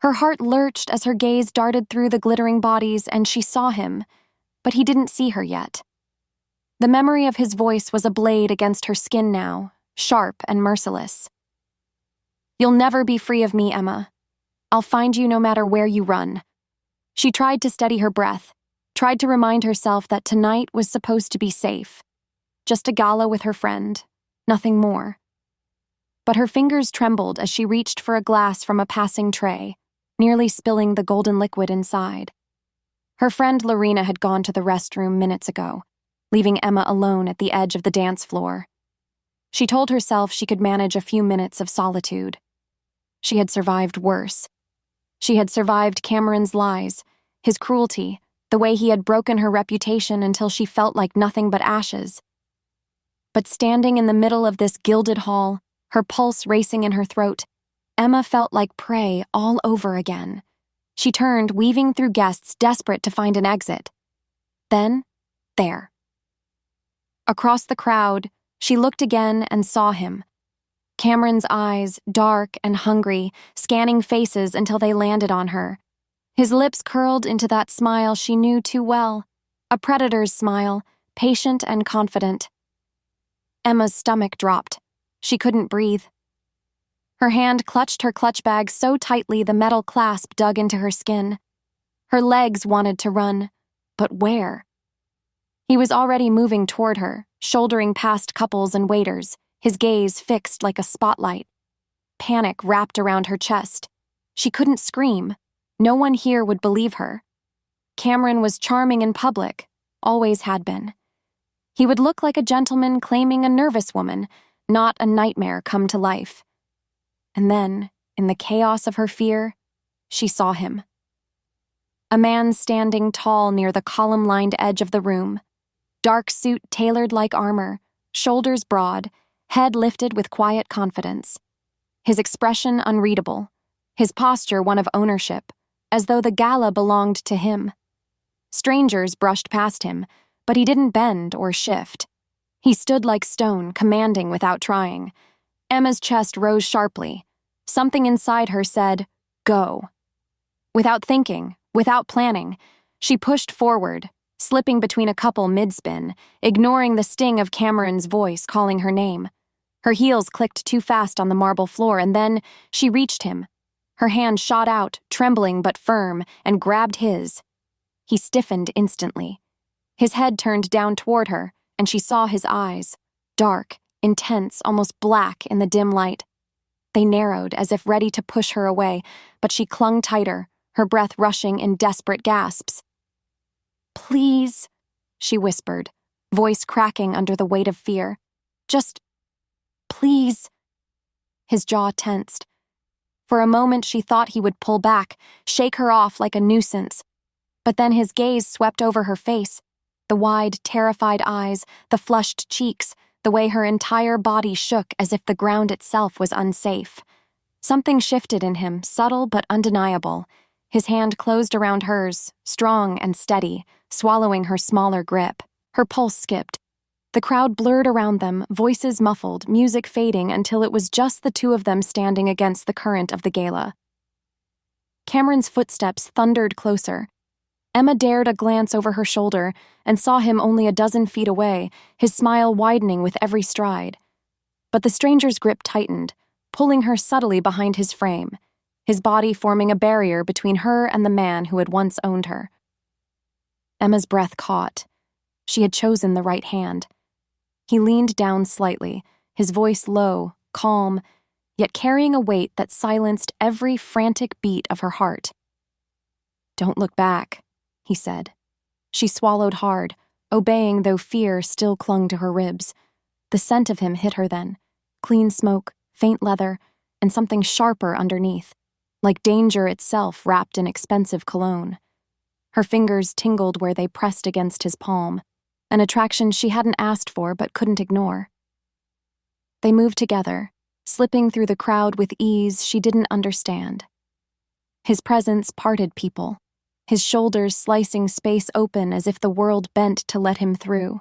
Her heart lurched as her gaze darted through the glittering bodies, and she saw him, but he didn't see her yet. The memory of his voice was a blade against her skin now, sharp and merciless. "You'll never be free of me, Emma. I'll find you no matter where you run." She tried to steady her breath, tried to remind herself that tonight was supposed to be safe. Just a gala with her friend, nothing more. But her fingers trembled as she reached for a glass from a passing tray, nearly spilling the golden liquid inside. Her friend Lorena had gone to the restroom minutes ago, leaving Emma alone at the edge of the dance floor. She told herself she could manage a few minutes of solitude. She had survived worse. She had survived Cameron's lies, his cruelty, the way he had broken her reputation until she felt like nothing but ashes. But standing in the middle of this gilded hall, her pulse racing in her throat, Emma felt like prey all over again. She turned, weaving through guests, desperate to find an exit. Then, there. Across the crowd, she looked again and saw him. Cameron's eyes, dark and hungry, scanning faces until they landed on her. His lips curled into that smile she knew too well, a predator's smile, patient and confident. Emma's stomach dropped. She couldn't breathe. Her hand clutched her clutch bag so tightly the metal clasp dug into her skin. Her legs wanted to run, but where? He was already moving toward her, shouldering past couples and waiters, his gaze fixed like a spotlight. Panic wrapped around her chest. She couldn't scream. No one here would believe her. Cameron was charming in public, always had been. He would look like a gentleman claiming a nervous woman, not a nightmare come to life. And then, in the chaos of her fear, she saw him. A man standing tall near the column-lined edge of the room. Dark suit tailored like armor, shoulders broad, head lifted with quiet confidence. His expression unreadable, his posture one of ownership, as though the gala belonged to him. Strangers brushed past him, but he didn't bend or shift. He stood like stone, commanding without trying. Emma's chest rose sharply. Something inside her said, "Go." Without thinking, without planning, she pushed forward, slipping between a couple mid-spin, ignoring the sting of Cameron's voice calling her name. Her heels clicked too fast on the marble floor, and then she reached him. Her hand shot out, trembling but firm, and grabbed his. He stiffened instantly. His head turned down toward her, and she saw his eyes, dark, intense, almost black in the dim light. They narrowed as if ready to push her away, but she clung tighter, her breath rushing in desperate gasps. "Please," she whispered, voice cracking under the weight of fear. "Just, please." His jaw tensed. For a moment she thought he would pull back, shake her off like a nuisance. But then his gaze swept over her face, the wide, terrified eyes, the flushed cheeks, the way her entire body shook as if the ground itself was unsafe. Something shifted in him, subtle but undeniable. His hand closed around hers, strong and steady, swallowing her smaller grip. Her pulse skipped. The crowd blurred around them, voices muffled, music fading until it was just the two of them standing against the current of the gala. Cameron's footsteps thundered closer. Emma dared a glance over her shoulder and saw him only a dozen feet away, his smile widening with every stride. But the stranger's grip tightened, pulling her subtly behind his frame, his body forming a barrier between her and the man who had once owned her. Emma's breath caught. She had chosen the right hand. He leaned down slightly, his voice low, calm, yet carrying a weight that silenced every frantic beat of her heart. "Don't look back," he said. She swallowed hard, obeying though fear still clung to her ribs. The scent of him hit her then, clean smoke, faint leather, and something sharper underneath, like danger itself wrapped in expensive cologne. Her fingers tingled where they pressed against his palm, an attraction she hadn't asked for but couldn't ignore. They moved together, slipping through the crowd with ease she didn't understand. His presence parted people, his shoulders slicing space open as if the world bent to let him through.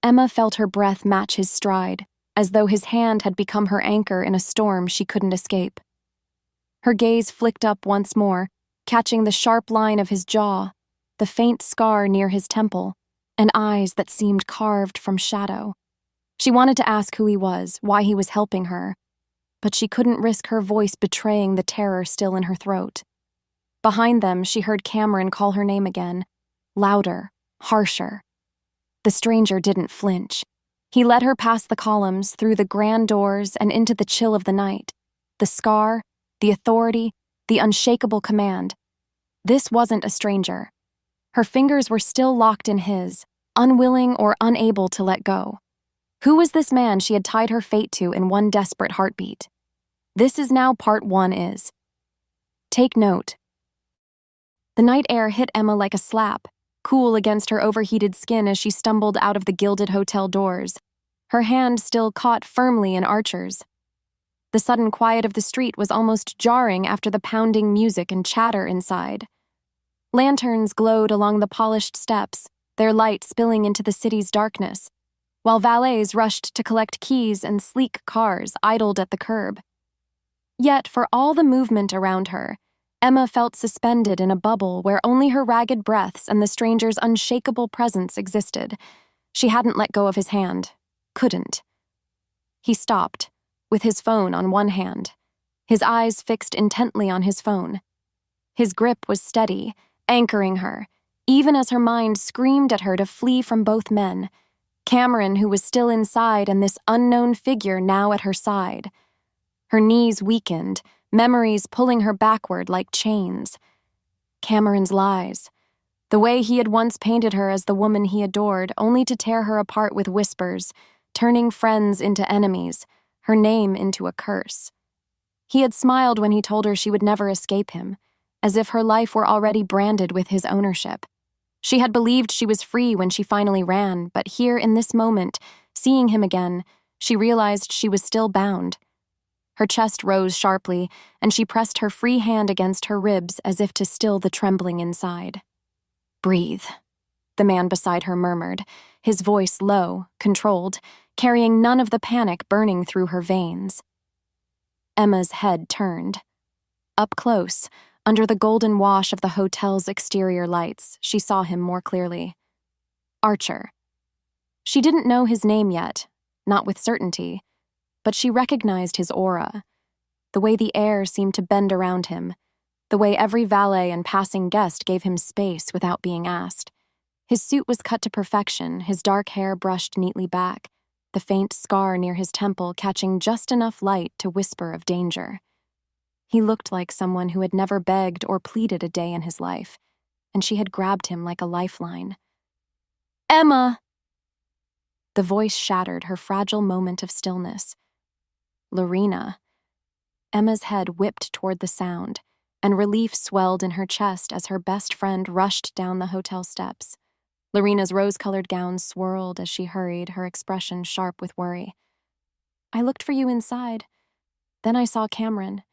Emma felt her breath match his stride, as though his hand had become her anchor in a storm she couldn't escape. Her gaze flicked up once more, catching the sharp line of his jaw, the faint scar near his temple, and eyes that seemed carved from shadow. She wanted to ask who he was, why he was helping her, but she couldn't risk her voice betraying the terror still in her throat. Behind them, she heard Cameron call her name again, louder, harsher. The stranger didn't flinch. He led her past the columns, through the grand doors, and into the chill of the night. The scar, the authority, the unshakable command. This wasn't a stranger. Her fingers were still locked in his, unwilling or unable to let go. Who was this man she had tied her fate to in one desperate heartbeat? This is now part 1 is. Take note. The night air hit Emma like a slap, cool against her overheated skin as she stumbled out of the gilded hotel doors, her hand still caught firmly in Archer's. The sudden quiet of the street was almost jarring after the pounding music and chatter inside. Lanterns glowed along the polished steps, their light spilling into the city's darkness, while valets rushed to collect keys and sleek cars idled at the curb. Yet, for all the movement around her, Emma felt suspended in a bubble where only her ragged breaths and the stranger's unshakable presence existed. She hadn't let go of his hand. Couldn't. He stopped, with his phone on one hand, his eyes fixed intently on his phone. His grip was steady, anchoring her, even as her mind screamed at her to flee from both men, Cameron, who was still inside, and this unknown figure now at her side. Her knees weakened, memories pulling her backward like chains. Cameron's lies. The way he had once painted her as the woman he adored, only to tear her apart with whispers, turning friends into enemies, her name into a curse. He had smiled when he told her she would never escape him, as if her life were already branded with his ownership. She had believed she was free when she finally ran, but here in this moment, seeing him again, she realized she was still bound. Her chest rose sharply, and she pressed her free hand against her ribs as if to still the trembling inside. "Breathe," the man beside her murmured, his voice low, controlled, carrying none of the panic burning through her veins. Emma's head turned. Up close, under the golden wash of the hotel's exterior lights, she saw him more clearly. Archer. She didn't know his name yet, not with certainty, but she recognized his aura, the way the air seemed to bend around him, the way every valet and passing guest gave him space without being asked. His suit was cut to perfection, his dark hair brushed neatly back, the faint scar near his temple catching just enough light to whisper of danger. He looked like someone who had never begged or pleaded a day in his life, and she had grabbed him like a lifeline. "Emma!" The voice shattered her fragile moment of stillness. Lorena. Emma's head whipped toward the sound, and relief swelled in her chest as her best friend rushed down the hotel steps. Lorena's rose-colored gown swirled as she hurried, her expression sharp with worry. "I looked for you inside. Then I saw Cameron.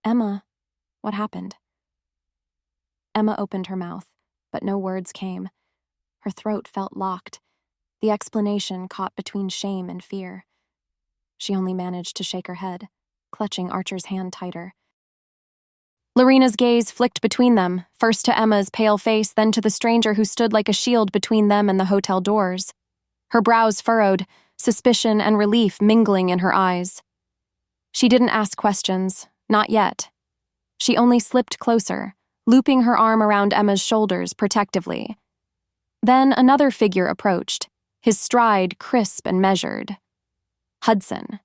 Emma, what happened?" Emma opened her mouth, but no words came. Her throat felt locked, the explanation caught between shame and fear. She only managed to shake her head, clutching Archer's hand tighter. Lorena's gaze flicked between them, first to Emma's pale face, then to the stranger who stood like a shield between them and the hotel doors. Her brows furrowed, suspicion and relief mingling in her eyes. She didn't ask questions, not yet. She only slipped closer, looping her arm around Emma's shoulders protectively. Then another figure approached, his stride crisp and measured. Hudson.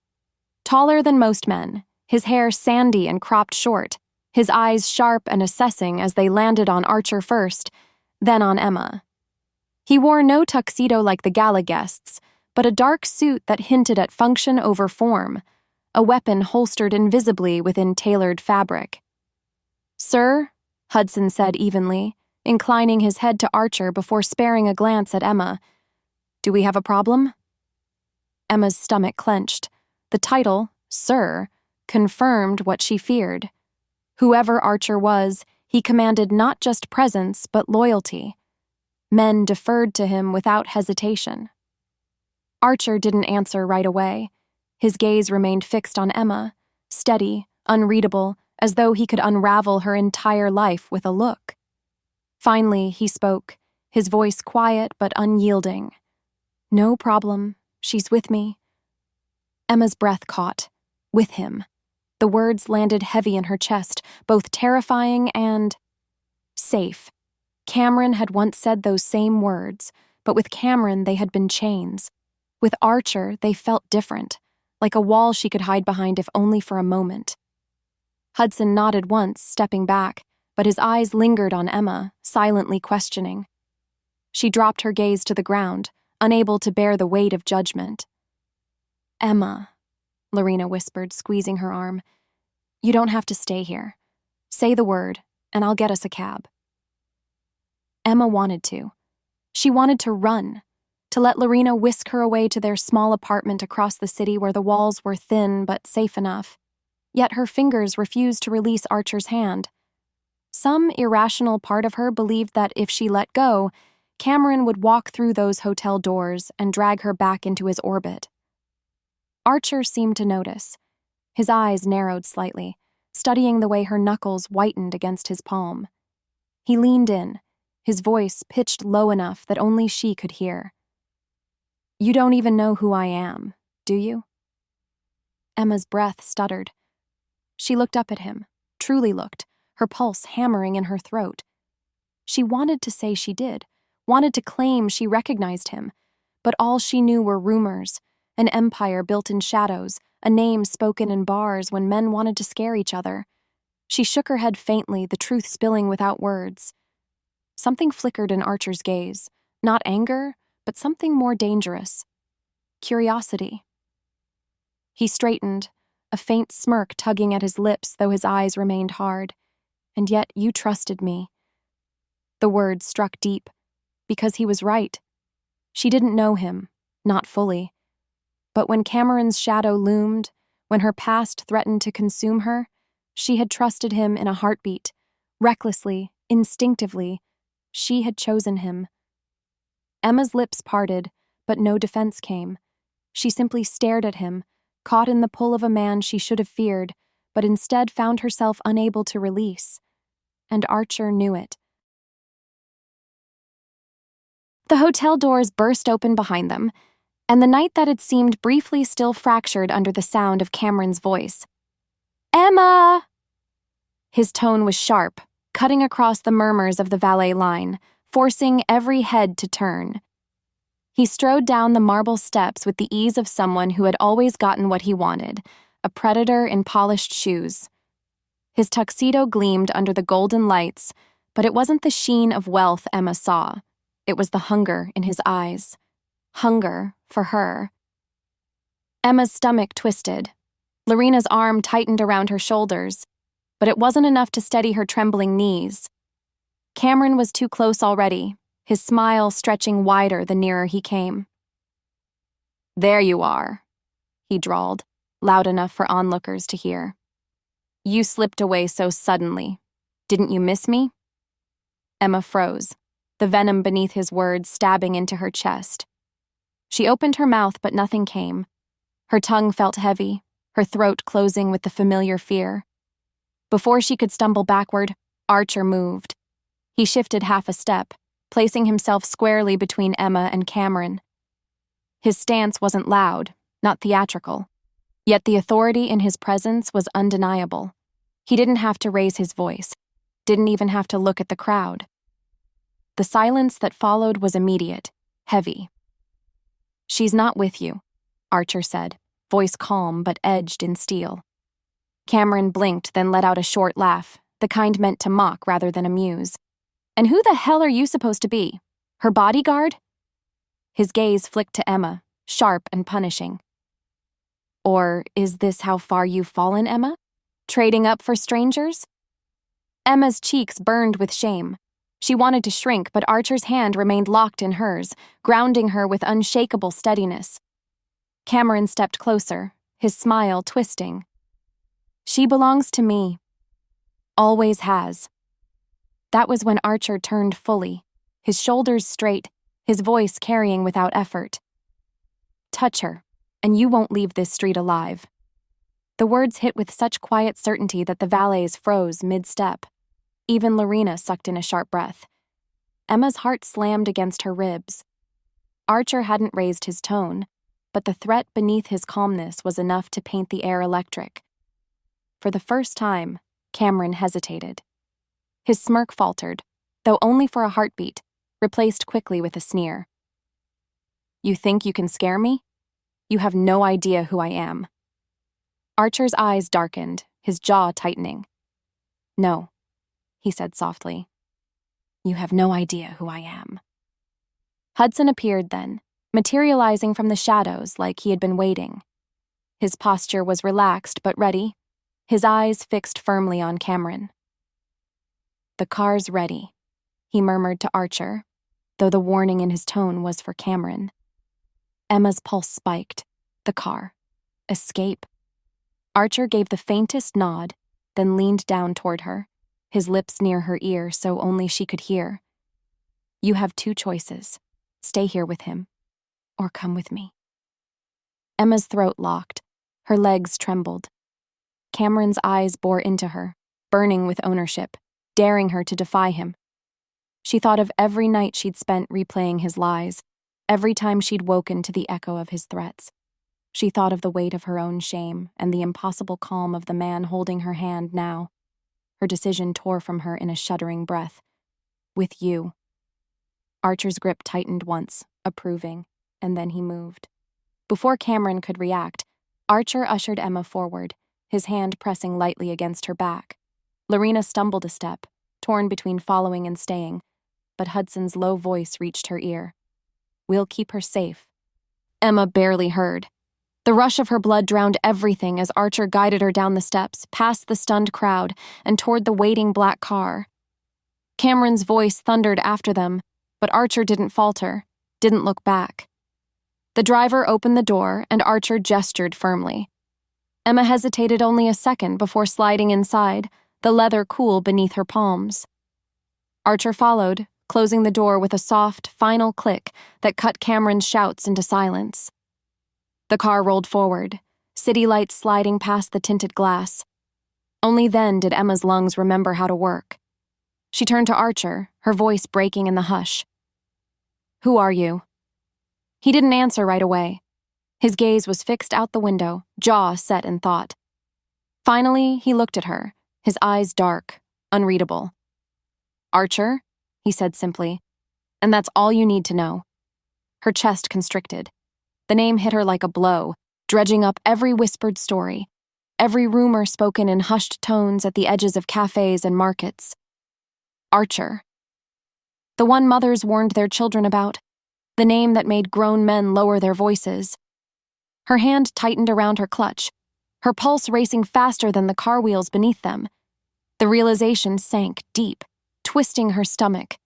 Taller than most men, his hair sandy and cropped short, his eyes sharp and assessing as they landed on Archer first, then on Emma. He wore no tuxedo like the gala guests, but a dark suit that hinted at function over form, a weapon holstered invisibly within tailored fabric. "Sir," Hudson said evenly, inclining his head to Archer before sparing a glance at Emma. "Do we have a problem?" Emma's stomach clenched. The title, Sir, confirmed what she feared. Whoever Archer was, he commanded not just presence but loyalty. Men deferred to him without hesitation. Archer didn't answer right away. His gaze remained fixed on Emma, steady, unreadable, as though he could unravel her entire life with a look. Finally, he spoke, his voice quiet but unyielding. "No problem. She's with me." Emma's breath caught. With him. The words landed heavy in her chest, both terrifying and safe. Cameron had once said those same words, but with Cameron they had been chains. With Archer, they felt different, like a wall she could hide behind if only for a moment. Hudson nodded once, stepping back, but his eyes lingered on Emma, silently questioning. She dropped her gaze to the ground, unable to bear the weight of judgment. "Emma," Lorena whispered, squeezing her arm, "you don't have to stay here. Say the word, and I'll get us a cab." Emma wanted to. She wanted to run, to let Lorena whisk her away to their small apartment across the city where the walls were thin but safe enough. Yet her fingers refused to release Archer's hand. Some irrational part of her believed that if she let go, Cameron would walk through those hotel doors and drag her back into his orbit. Archer seemed to notice. His eyes narrowed slightly, studying the way her knuckles whitened against his palm. He leaned in, his voice pitched low enough that only she could hear. "You don't even know who I am, do you?" Emma's breath stuttered. She looked up at him, truly looked, her pulse hammering in her throat. She wanted to say she did, wanted to claim she recognized him, but all she knew were rumors, an empire built in shadows, a name spoken in bars when men wanted to scare each other. She shook her head faintly, the truth spilling without words. Something flickered in Archer's gaze, not anger, but something more dangerous. Curiosity. He straightened, a faint smirk tugging at his lips though his eyes remained hard. "And yet you trusted me." The words struck deep, because he was right. She didn't know him, not fully. But when Cameron's shadow loomed, when her past threatened to consume her, she had trusted him in a heartbeat. Recklessly, instinctively, she had chosen him. Emma's lips parted, but no defense came. She simply stared at him, caught in the pull of a man she should have feared, but instead found herself unable to release. And Archer knew it. The hotel doors burst open behind them, and the night that had seemed briefly still fractured under the sound of Cameron's voice. "Emma!" His tone was sharp, cutting across the murmurs of the valet line, forcing every head to turn. He strode down the marble steps with the ease of someone who had always gotten what he wanted, a predator in polished shoes. His tuxedo gleamed under the golden lights, but it wasn't the sheen of wealth Emma saw. It was the hunger in his eyes. Hunger for her. Emma's stomach twisted. Lorena's arm tightened around her shoulders, but it wasn't enough to steady her trembling knees. Cameron was too close already, his smile stretching wider the nearer he came. "There you are," he drawled, loud enough for onlookers to hear. "You slipped away so suddenly. Didn't you miss me?" Emma froze, the venom beneath his words stabbing into her chest. She opened her mouth, but nothing came. Her tongue felt heavy, her throat closing with the familiar fear. Before she could stumble backward, Archer moved. He shifted half a step, placing himself squarely between Emma and Cameron. His stance wasn't loud, not theatrical, yet the authority in his presence was undeniable. He didn't have to raise his voice, didn't even have to look at the crowd. The silence that followed was immediate, heavy. "She's not with you," Archer said, voice calm but edged in steel. Cameron blinked, then let out a short laugh, the kind meant to mock rather than amuse. "And who the hell are you supposed to be? Her bodyguard?" His gaze flicked to Emma, sharp and punishing. "Or is this how far you've fallen, Emma? Trading up for strangers?" Emma's cheeks burned with shame. She wanted to shrink, but Archer's hand remained locked in hers, grounding her with unshakable steadiness. Cameron stepped closer, his smile twisting. "She belongs to me. Always has." That was when Archer turned fully, his shoulders straight, his voice carrying without effort. "Touch her, and you won't leave this street alive." The words hit with such quiet certainty that the valets froze mid-step. Even Lorena sucked in a sharp breath. Emma's heart slammed against her ribs. Archer hadn't raised his tone, but the threat beneath his calmness was enough to paint the air electric. For the first time, Cameron hesitated. His smirk faltered, though only for a heartbeat, replaced quickly with a sneer. "You think you can scare me? You have no idea who I am." Archer's eyes darkened, his jaw tightening. "No," he said softly. "You have no idea who I am." Hudson appeared then, materializing from the shadows like he had been waiting. His posture was relaxed but ready, his eyes fixed firmly on Cameron. "The car's ready," he murmured to Archer, though the warning in his tone was for Cameron. Emma's pulse spiked. The car. Escape. Archer gave the faintest nod, then leaned down toward her, his lips near her ear so only she could hear. "You have two choices. Stay here with him, or come with me." Emma's throat locked. Her legs trembled. Cameron's eyes bore into her, burning with ownership, daring her to defy him. She thought of every night she'd spent replaying his lies, every time she'd woken to the echo of his threats. She thought of the weight of her own shame and the impossible calm of the man holding her hand now. Her decision tore from her in a shuddering breath. "With you." Archer's grip tightened once, approving, and then he moved. Before Cameron could react, Archer ushered Emma forward, his hand pressing lightly against her back. Lorena stumbled a step, torn between following and staying, but Hudson's low voice reached her ear. "We'll keep her safe." Emma barely heard. The rush of her blood drowned everything as Archer guided her down the steps, past the stunned crowd, and toward the waiting black car. Cameron's voice thundered after them, but Archer didn't falter, didn't look back. The driver opened the door, and Archer gestured firmly. Emma hesitated only a second before sliding inside, the leather cool beneath her palms. Archer followed, closing the door with a soft, final click that cut Cameron's shouts into silence. The car rolled forward, city lights sliding past the tinted glass. Only then did Emma's lungs remember how to work. She turned to Archer, her voice breaking in the hush. "Who are you?" He didn't answer right away. His gaze was fixed out the window, jaw set in thought. Finally, he looked at her, his eyes dark, unreadable. "Archer," he said simply, "and that's all you need to know." Her chest constricted. The name hit her like a blow, dredging up every whispered story, every rumor spoken in hushed tones at the edges of cafes and markets. Archer. The one mothers warned their children about, the name that made grown men lower their voices. Her hand tightened around her clutch, her pulse racing faster than the car wheels beneath them. The realization sank deep, twisting her stomach.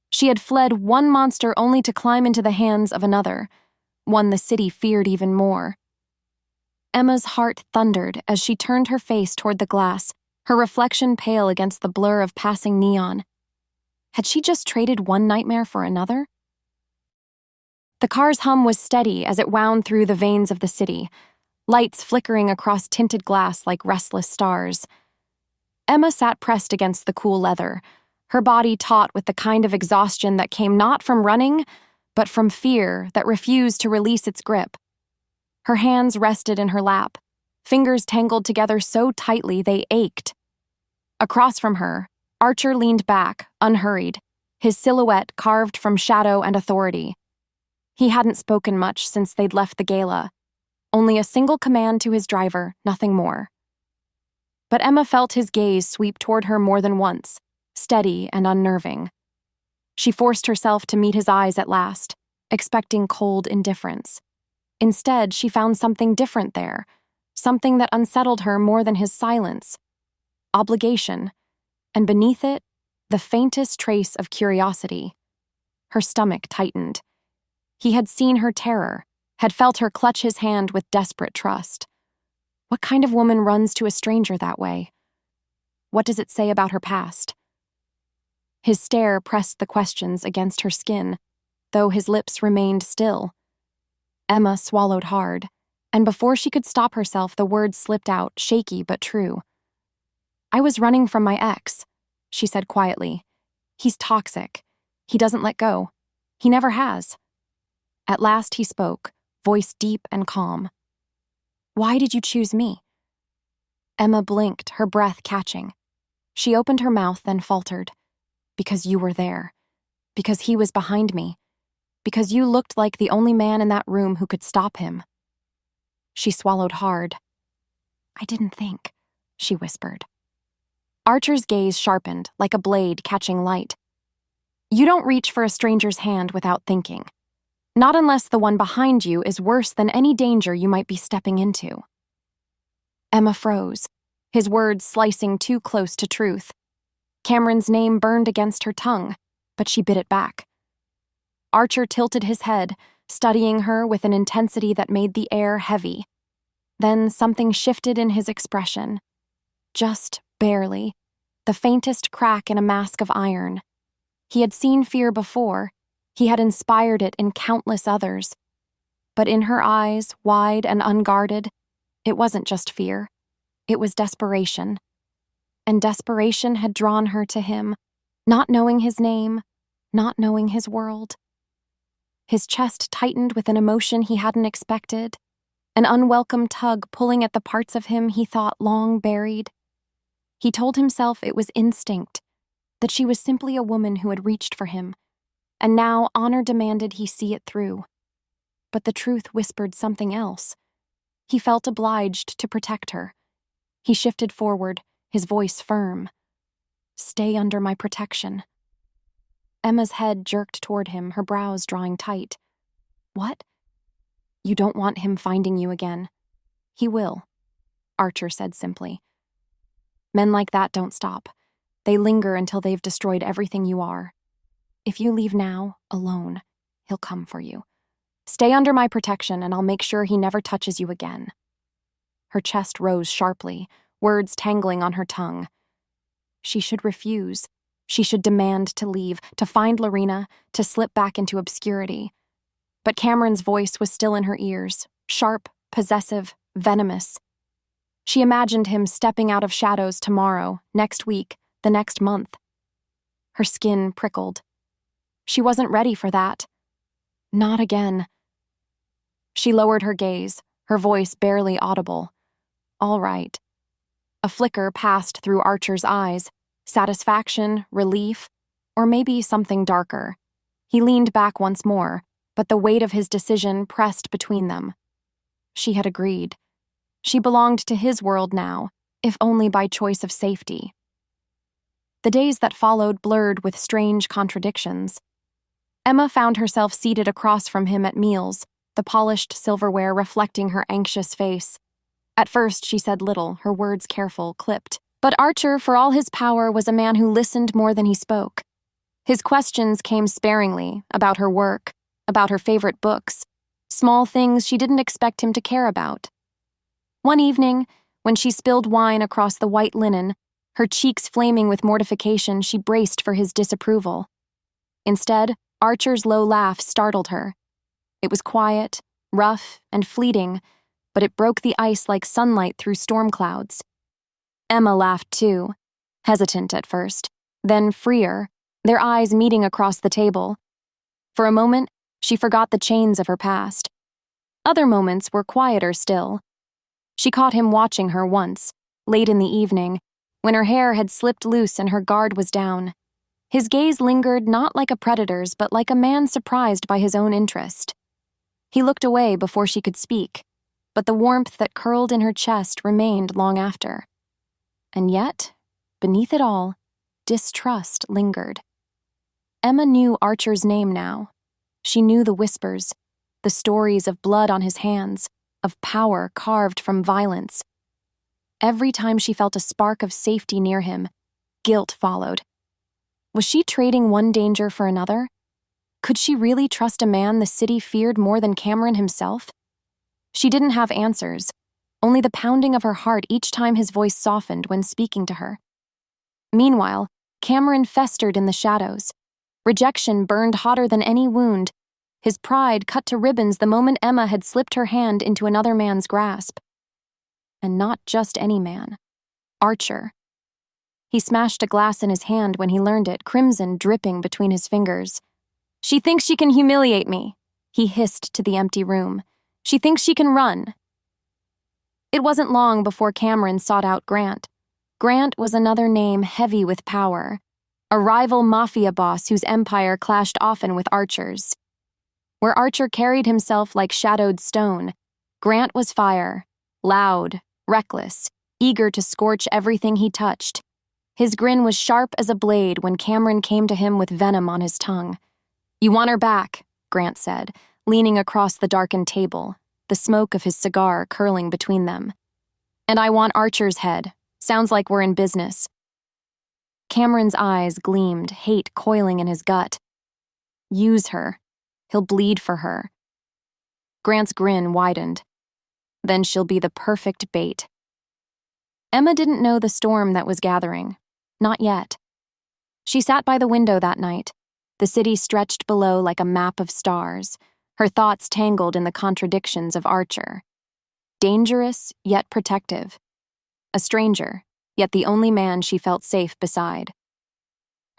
She had fled one monster only to climb into the hands of another, one the city feared even more. Emma's heart thundered as she turned her face toward the glass, her reflection pale against the blur of passing neon. Had she just traded one nightmare for another? The car's hum was steady as it wound through the veins of the city, lights flickering across tinted glass like restless stars. Emma sat pressed against the cool leather, her body taut with the kind of exhaustion that came not from running, but from fear that refused to release its grip. Her hands rested in her lap, fingers tangled together so tightly they ached. Across from her, Archer leaned back, unhurried, his silhouette carved from shadow and authority. He hadn't spoken much since they'd left the gala, only a single command to his driver, nothing more. But Emma felt his gaze sweep toward her more than once, steady and unnerving. She forced herself to meet his eyes at last, expecting cold indifference. Instead, she found something different there, something that unsettled her more than his silence. Obligation, and beneath it, the faintest trace of curiosity. Her stomach tightened. He had seen her terror, had felt her clutch his hand with desperate trust. What kind of woman runs to a stranger that way? What does it say about her past? His stare pressed the questions against her skin, though his lips remained still. Emma swallowed hard. And before she could stop herself, the words slipped out, shaky but true. "I was running from my ex," she said quietly. "He's toxic. He doesn't let go. He never has." At last he spoke, voice deep and calm. "Why did you choose me?" Emma blinked, her breath catching. She opened her mouth, then faltered. "Because you were there. Because he was behind me. Because you looked like the only man in that room who could stop him." She swallowed hard. "I didn't think," she whispered. Archer's gaze sharpened, like a blade catching light. "You don't reach for a stranger's hand without thinking. Not unless the one behind you is worse than any danger you might be stepping into." Emma froze, his words slicing too close to truth. Cameron's name burned against her tongue, but she bit it back. Archer tilted his head, studying her with an intensity that made the air heavy. Then something shifted in his expression. Just barely, the faintest crack in a mask of iron. He had seen fear before. He had inspired it in countless others. But in her eyes, wide and unguarded, it wasn't just fear. It was desperation. And desperation had drawn her to him, not knowing his name, not knowing his world. His chest tightened with an emotion he hadn't expected, an unwelcome tug pulling at the parts of him he thought long buried. He told himself it was instinct, that she was simply a woman who had reached for him, and now honor demanded he see it through. But the truth whispered something else. He felt obliged to protect her. He shifted forward, his voice firm. "Stay under my protection." Emma's head jerked toward him, her brows drawing tight. "What?" "You don't want him finding you again." "He will," Archer said simply. "Men like that don't stop. They linger until they've destroyed everything you are. If you leave now, alone, he'll come for you. Stay under my protection and I'll make sure he never touches you again." Her chest rose sharply, words tangling on her tongue. She should refuse. She should demand to leave, to find Lorena, to slip back into obscurity. But Cameron's voice was still in her ears, sharp, possessive, venomous. She imagined him stepping out of shadows tomorrow, next week, the next month. Her skin prickled. She wasn't ready for that. Not again. She lowered her gaze, her voice barely audible. "All right." A flicker passed through Archer's eyes, satisfaction, relief, or maybe something darker. He leaned back once more, but the weight of his decision pressed between them. She had agreed. She belonged to his world now, if only by choice of safety. The days that followed blurred with strange contradictions. Emma found herself seated across from him at meals, the polished silverware reflecting her anxious face. At first she said little, her words careful, clipped. But Archer, for all his power, was a man who listened more than he spoke. His questions came sparingly, about her work, about her favorite books, small things she didn't expect him to care about. One evening, when she spilled wine across the white linen, her cheeks flaming with mortification, she braced for his disapproval. Instead, Archer's low laugh startled her. It was quiet, rough, and fleeting, but it broke the ice like sunlight through storm clouds. Emma laughed too, hesitant at first, then freer, their eyes meeting across the table. For a moment, she forgot the chains of her past. Other moments were quieter still. She caught him watching her once, late in the evening, when her hair had slipped loose and her guard was down. His gaze lingered not like a predator's, but like a man surprised by his own interest. He looked away before she could speak, but the warmth that curled in her chest remained long after. And yet, beneath it all, distrust lingered. Emma knew Archer's name now. She knew the whispers, the stories of blood on his hands, of power carved from violence. Every time she felt a spark of safety near him, guilt followed. Was she trading one danger for another? Could she really trust a man the city feared more than Cameron himself? She didn't have answers, only the pounding of her heart each time his voice softened when speaking to her. Meanwhile, Cameron festered in the shadows. Rejection burned hotter than any wound, His pride cut to ribbons the moment Emma had slipped her hand into another man's grasp. And not just any man. Archer. He smashed a glass in his hand when he learned it, crimson dripping between his fingers. "She thinks she can humiliate me," he hissed to the empty room. "She thinks she can run." It wasn't long before Cameron sought out Grant. Grant was another name heavy with power, a rival mafia boss whose empire clashed often with Archer's. Where Archer carried himself like shadowed stone, Grant was fire, loud, reckless, eager to scorch everything he touched. His grin was sharp as a blade when Cameron came to him with venom on his tongue. "You want her back," Grant said, leaning across the darkened table, the smoke of his cigar curling between them. "And I want Archer's head. Sounds like we're in business." Cameron's eyes gleamed, hate coiling in his gut. "Use her. He'll bleed for her." Grant's grin widened. "Then she'll be the perfect bait." Emma didn't know the storm that was gathering. Not yet. She sat by the window that night, the city stretched below like a map of stars, her thoughts tangled in the contradictions of Archer. Dangerous, yet protective. A stranger, yet the only man she felt safe beside.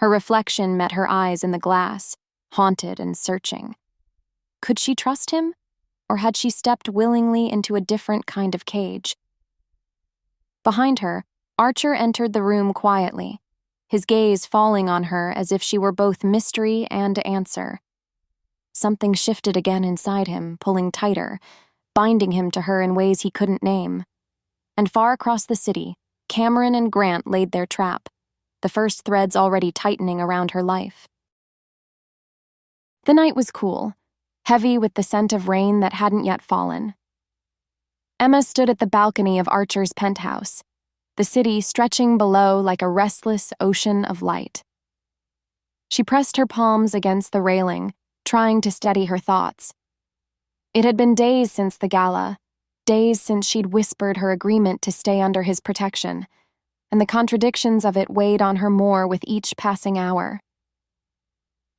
Her reflection met her eyes in the glass, haunted and searching. Could she trust him, or had she stepped willingly into a different kind of cage? Behind her, Archer entered the room quietly, his gaze falling on her as if she were both mystery and answer. Something shifted again inside him, pulling tighter, binding him to her in ways he couldn't name. And far across the city, Cameron and Grant laid their trap, the first threads already tightening around her life. The night was cool, heavy with the scent of rain that hadn't yet fallen. Emma stood at the balcony of Archer's penthouse, the city stretching below like a restless ocean of light. She pressed her palms against the railing, trying to steady her thoughts. It had been days since the gala, days since she'd whispered her agreement to stay under his protection, and the contradictions of it weighed on her more with each passing hour.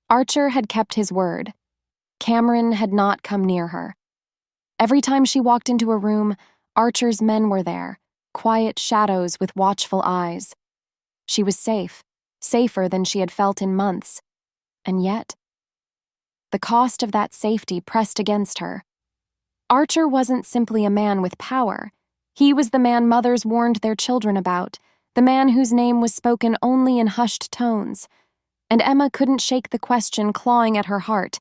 Archer had kept his word. Cameron had not come near her. Every time she walked into a room, Archer's men were there, quiet shadows with watchful eyes. She was safe, safer than she had felt in months. And yet, the cost of that safety pressed against her. Archer wasn't simply a man with power. He was the man mothers warned their children about, the man whose name was spoken only in hushed tones. And Emma couldn't shake the question clawing at her heart.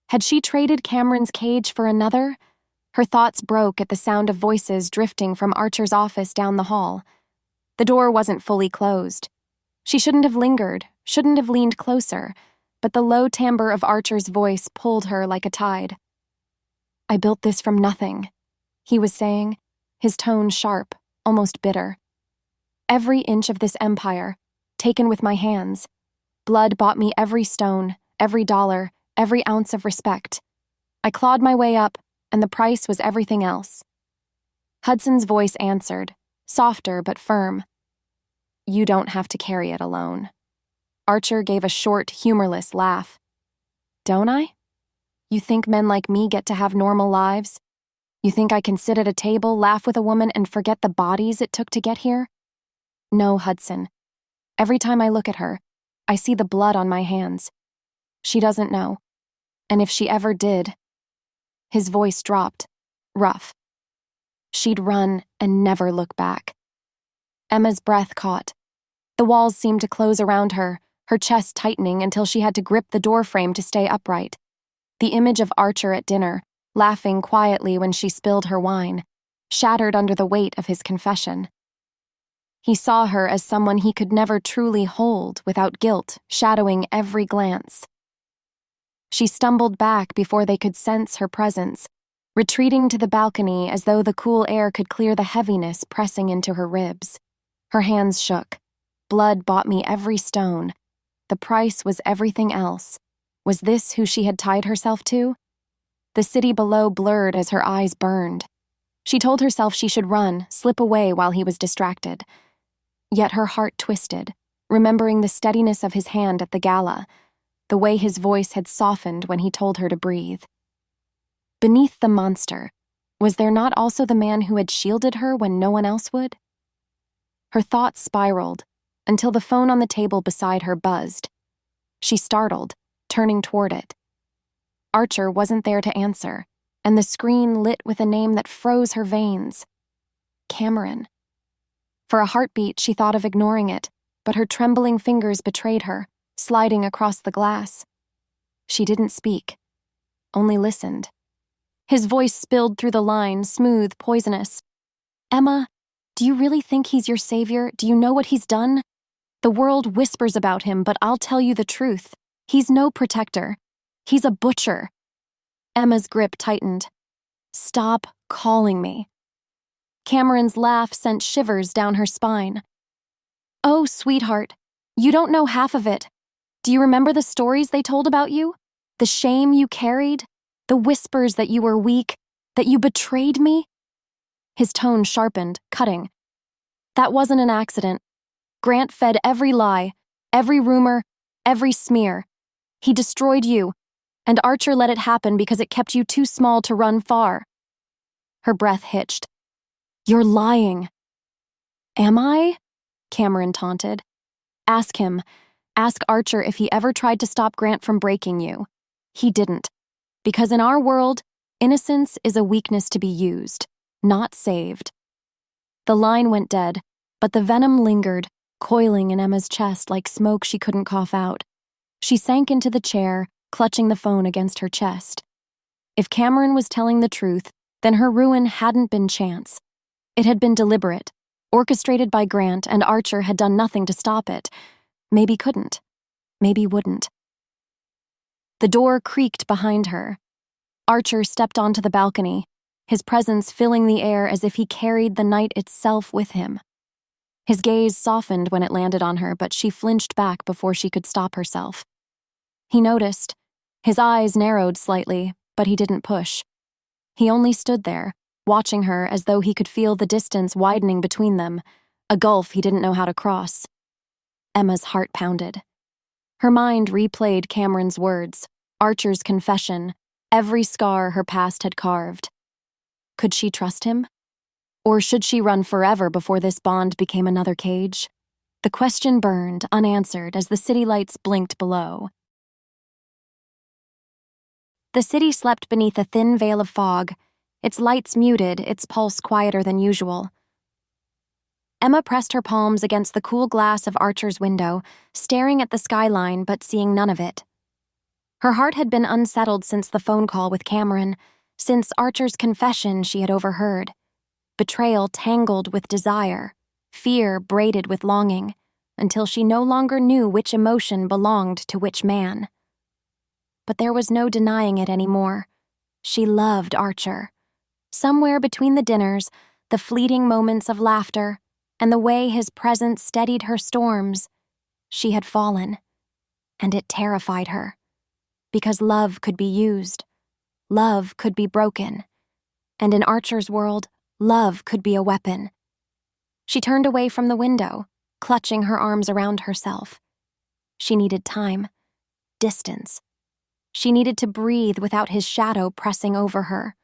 Had she traded Cameron's cage for another? Her thoughts broke at the sound of voices drifting from Archer's office down the hall. The door wasn't fully closed. She shouldn't have lingered, shouldn't have leaned closer, but the low timbre of Archer's voice pulled her like a tide. "I built this from nothing," he was saying, his tone sharp, almost bitter. "Every inch of this empire, taken with my hands. Blood bought me every stone, every dollar, every ounce of respect. I clawed my way up, and the price was everything else." Hudson's voice answered, softer but firm. "You don't have to carry it alone." Archer gave a short, humorless laugh. "Don't I? You think men like me get to have normal lives? You think I can sit at a table, laugh with a woman, and forget the bodies it took to get here? No, Hudson. Every time I look at her, I see the blood on my hands. She doesn't know. And if she ever did..." His voice dropped, rough. "She'd run and never look back." Emma's breath caught. The walls seemed to close around her, her chest tightening until she had to grip the doorframe to stay upright. The image of Archer at dinner, laughing quietly when she spilled her wine, shattered under the weight of his confession. He saw her as someone he could never truly hold without guilt shadowing every glance. She stumbled back before they could sense her presence, retreating to the balcony as though the cool air could clear the heaviness pressing into her ribs. Her hands shook. Blood bought me every stone. The price was everything else. Was this who she had tied herself to? The city below blurred as her eyes burned. She told herself she should run, slip away while he was distracted. Yet her heart twisted, remembering the steadiness of his hand at the gala, the way his voice had softened when he told her to breathe. Beneath the monster, was there not also the man who had shielded her when no one else would? Her thoughts spiraled until the phone on the table beside her buzzed. She startled, turning toward it. Archer wasn't there to answer, and the screen lit with a name that froze her veins. Cameron. For a heartbeat, she thought of ignoring it, but her trembling fingers betrayed her, sliding across the glass. She didn't speak, only listened. His voice spilled through the line, smooth, poisonous. "Emma, do you really think he's your savior? Do you know what he's done? The world whispers about him, but I'll tell you the truth. He's no protector. He's a butcher." Emma's grip tightened. "Stop calling me." Cameron's laugh sent shivers down her spine. "Oh, sweetheart, you don't know half of it. Do you remember the stories they told about you? The shame you carried? The whispers that you were weak, that you betrayed me?" His tone sharpened, cutting. "That wasn't an accident. Grant fed every lie, every rumor, every smear. He destroyed you, and Archer let it happen because it kept you too small to run far." Her breath hitched. "You're lying." "Am I?" Cameron taunted. "Ask him. Ask Archer if he ever tried to stop Grant from breaking you. He didn't. Because in our world, innocence is a weakness to be used, not saved." The line went dead, but the venom lingered, coiling in Emma's chest like smoke she couldn't cough out. She sank into the chair, clutching the phone against her chest. If Cameron was telling the truth, then her ruin hadn't been chance. It had been deliberate, orchestrated by Grant, and Archer had done nothing to stop it. Maybe couldn't. Maybe wouldn't. The door creaked behind her. Archer stepped onto the balcony, his presence filling the air as if he carried the night itself with him. His gaze softened when it landed on her, but she flinched back before she could stop herself. He noticed. His eyes narrowed slightly, but he didn't push. He only stood there, watching her as though he could feel the distance widening between them, a gulf he didn't know how to cross. Emma's heart pounded. Her mind replayed Cameron's words, Archer's confession, every scar her past had carved. Could she trust him? Or should she run forever before this bond became another cage? The question burned, unanswered, as the city lights blinked below. The city slept beneath a thin veil of fog, its lights muted, its pulse quieter than usual. Emma pressed her palms against the cool glass of Archer's window, staring at the skyline but seeing none of it. Her heart had been unsettled since the phone call with Cameron, since Archer's confession she had overheard. Betrayal tangled with desire, fear braided with longing, until she no longer knew which emotion belonged to which man. But there was no denying it anymore. She loved Archer. Somewhere between the dinners, the fleeting moments of laughter, and the way his presence steadied her storms, she had fallen. And it terrified her. Because love could be used. Love could be broken. And in Archer's world, love could be a weapon. She turned away from the window, clutching her arms around herself. She needed time, distance. She needed to breathe without his shadow pressing over her.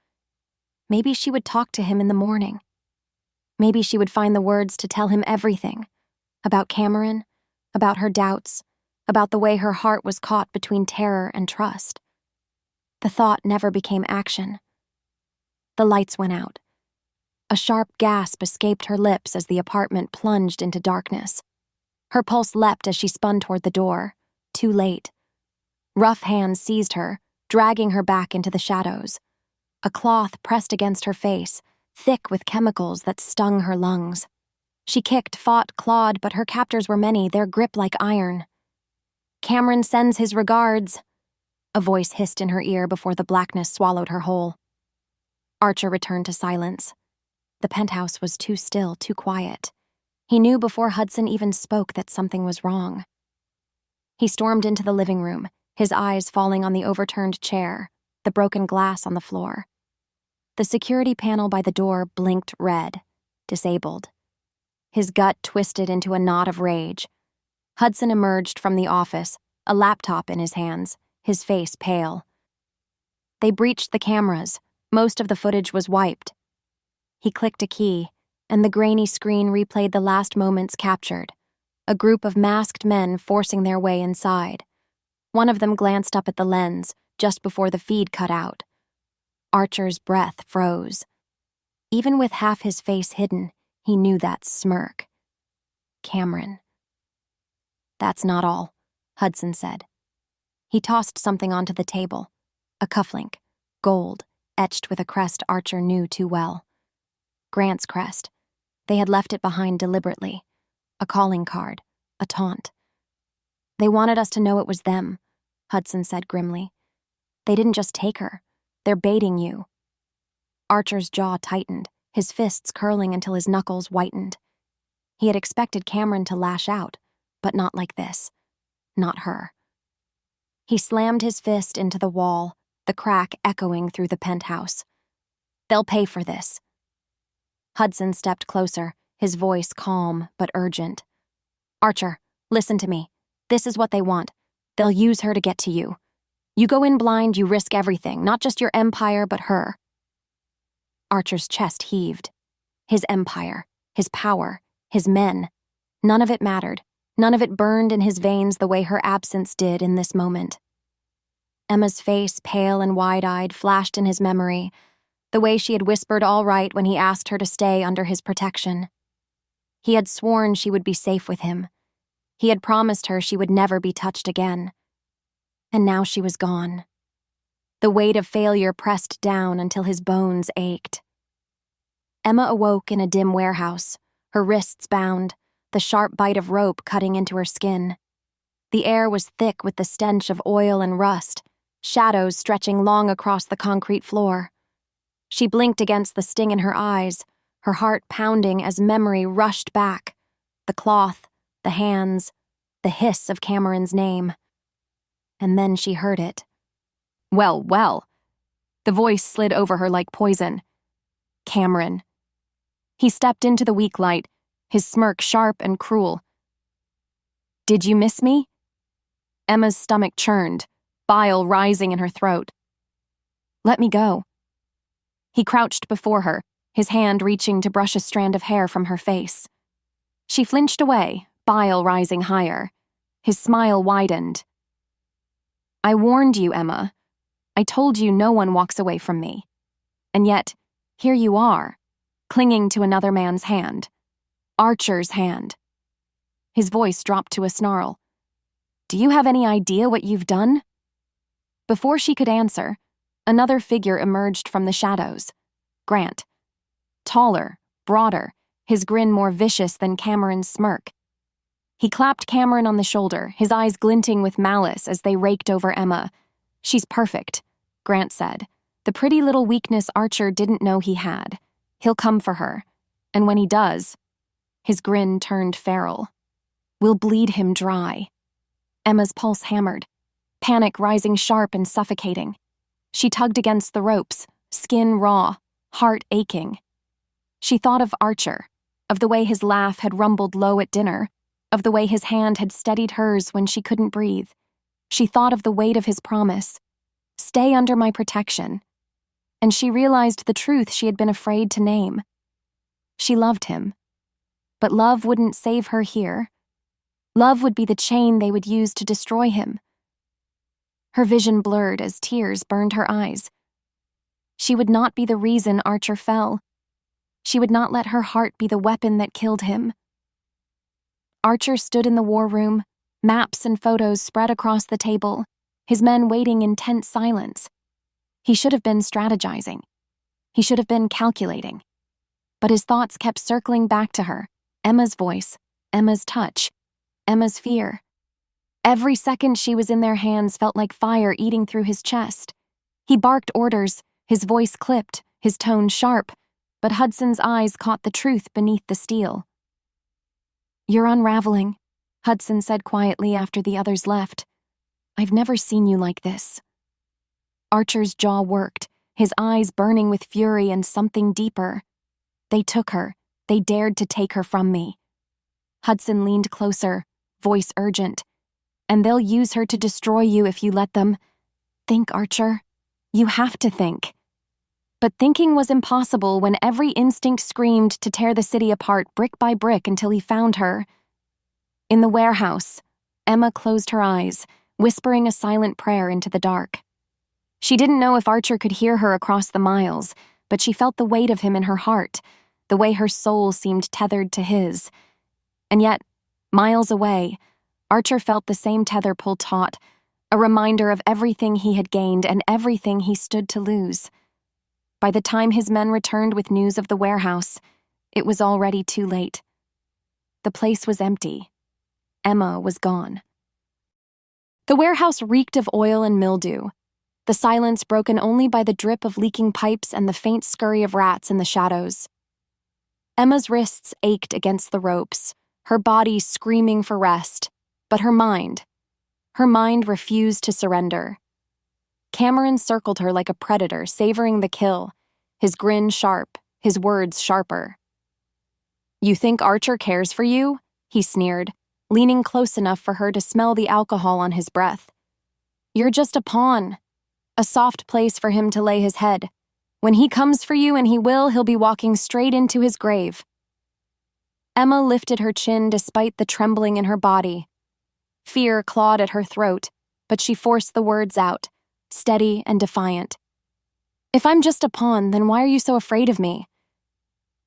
Maybe she would talk to him in the morning. Maybe she would find the words to tell him everything. About Cameron, about her doubts, about the way her heart was caught between terror and trust. The thought never became action. The lights went out. A sharp gasp escaped her lips as the apartment plunged into darkness. Her pulse leapt as she spun toward the door. Too late. Rough hands seized her, dragging her back into the shadows. A cloth pressed against her face, thick with chemicals that stung her lungs. She kicked, fought, clawed, but her captors were many, their grip like iron. "Cameron sends his regards," a voice hissed in her ear before the blackness swallowed her whole. Archer returned to silence. The penthouse was too still, too quiet. He knew before Hudson even spoke that something was wrong. He stormed into the living room, his eyes falling on the overturned chair, the broken glass on the floor. The security panel by the door blinked red, disabled. His gut twisted into a knot of rage. Hudson emerged from the office, a laptop in his hands, his face pale. They breached the cameras. Most of the footage was wiped. He clicked a key, and the grainy screen replayed the last moments captured. A group of masked men forcing their way inside. One of them glanced up at the lens just before the feed cut out. Archer's breath froze. Even with half his face hidden, he knew that smirk. Cameron. That's not all, Hudson said. He tossed something onto the table. A cufflink, gold, etched with a crest Archer knew too well. Grant's crest. They had left it behind deliberately. A calling card, a taunt. They wanted us to know it was them, Hudson said grimly. They didn't just take her. They're baiting you. Archer's jaw tightened, his fists curling until his knuckles whitened. He had expected Cameron to lash out, but not like this. Not her. He slammed his fist into the wall, the crack echoing through the penthouse. They'll pay for this. Hudson stepped closer, his voice calm but urgent. Archer, listen to me. This is what they want. They'll use her to get to you. You go in blind, you risk everything, not just your empire, but her. Archer's chest heaved. His empire, his power, his men. None of it mattered. None of it burned in his veins the way her absence did in this moment. Emma's face, pale and wide-eyed, flashed in his memory, the way she had whispered all right when he asked her to stay under his protection. He had sworn she would be safe with him. He had promised her she would never be touched again. And now she was gone. The weight of failure pressed down until his bones ached. Emma awoke in a dim warehouse, her wrists bound, the sharp bite of rope cutting into her skin. The air was thick with the stench of oil and rust, shadows stretching long across the concrete floor. She blinked against the sting in her eyes, her heart pounding as memory rushed back. The cloth, the hands, the hiss of Cameron's name. And then she heard it. Well, well. The voice slid over her like poison. Cameron. He stepped into the weak light, his smirk sharp and cruel. Did you miss me? Emma's stomach churned, bile rising in her throat. Let me go. He crouched before her, his hand reaching to brush a strand of hair from her face. She flinched away, bile rising higher. His smile widened. I warned you, Emma. I told you no one walks away from me. And yet, here you are, clinging to another man's hand. Archer's hand. His voice dropped to a snarl. Do you have any idea what you've done? Before she could answer, another figure emerged from the shadows. Grant. Taller, broader, his grin more vicious than Cameron's smirk. He clapped Cameron on the shoulder, his eyes glinting with malice as they raked over Emma. She's perfect, Grant said. The pretty little weakness Archer didn't know he had. He'll come for her. And when he does, his grin turned feral. We'll bleed him dry. Emma's pulse hammered, panic rising sharp and suffocating. She tugged against the ropes, skin raw, heart aching. She thought of Archer, of the way his laugh had rumbled low at dinner, of the way his hand had steadied hers when she couldn't breathe. She thought of the weight of his promise. Stay under my protection. And she realized the truth she had been afraid to name. She loved him. But love wouldn't save her here. Love would be the chain they would use to destroy him. Her vision blurred as tears burned her eyes. She would not be the reason Archer fell. She would not let her heart be the weapon that killed him. Archer stood in the war room, maps and photos spread across the table, his men waiting in tense silence. He should have been strategizing. He should have been calculating. But his thoughts kept circling back to her, Emma's voice, Emma's touch, Emma's fear. Every second she was in their hands felt like fire eating through his chest. He barked orders, his voice clipped, his tone sharp, but Hudson's eyes caught the truth beneath the steel. You're unraveling, Hudson said quietly after the others left. I've never seen you like this. Archer's jaw worked, his eyes burning with fury and something deeper. They took her. They dared to take her from me. Hudson leaned closer, voice urgent. and they'll use her to destroy you if you let them. Think, Archer. You have to think. But thinking was impossible when every instinct screamed to tear the city apart brick by brick until he found her. In the warehouse, Emma closed her eyes, whispering a silent prayer into the dark. She didn't know if Archer could hear her across the miles, but she felt the weight of him in her heart, the way her soul seemed tethered to his. And yet, miles away, Archer felt the same tether pull taut, a reminder of everything he had gained and everything he stood to lose. By the time his men returned with news of the warehouse, it was already too late. The place was empty. Emma was gone. The warehouse reeked of oil and mildew, the silence broken only by the drip of leaking pipes and the faint scurry of rats in the shadows. Emma's wrists ached against the ropes, her body screaming for rest, but her mind refused to surrender. Cameron circled her like a predator, savoring the kill, his grin sharp, his words sharper. "You think Archer cares for you?" he sneered, leaning close enough for her to smell the alcohol on his breath. "You're just a pawn, a soft place for him to lay his head. When he comes for you, and he'll be walking straight into his grave." Emma lifted her chin despite the trembling in her body. Fear clawed at her throat, but she forced the words out, steady and defiant. "If I'm just a pawn, then why are you so afraid of me?"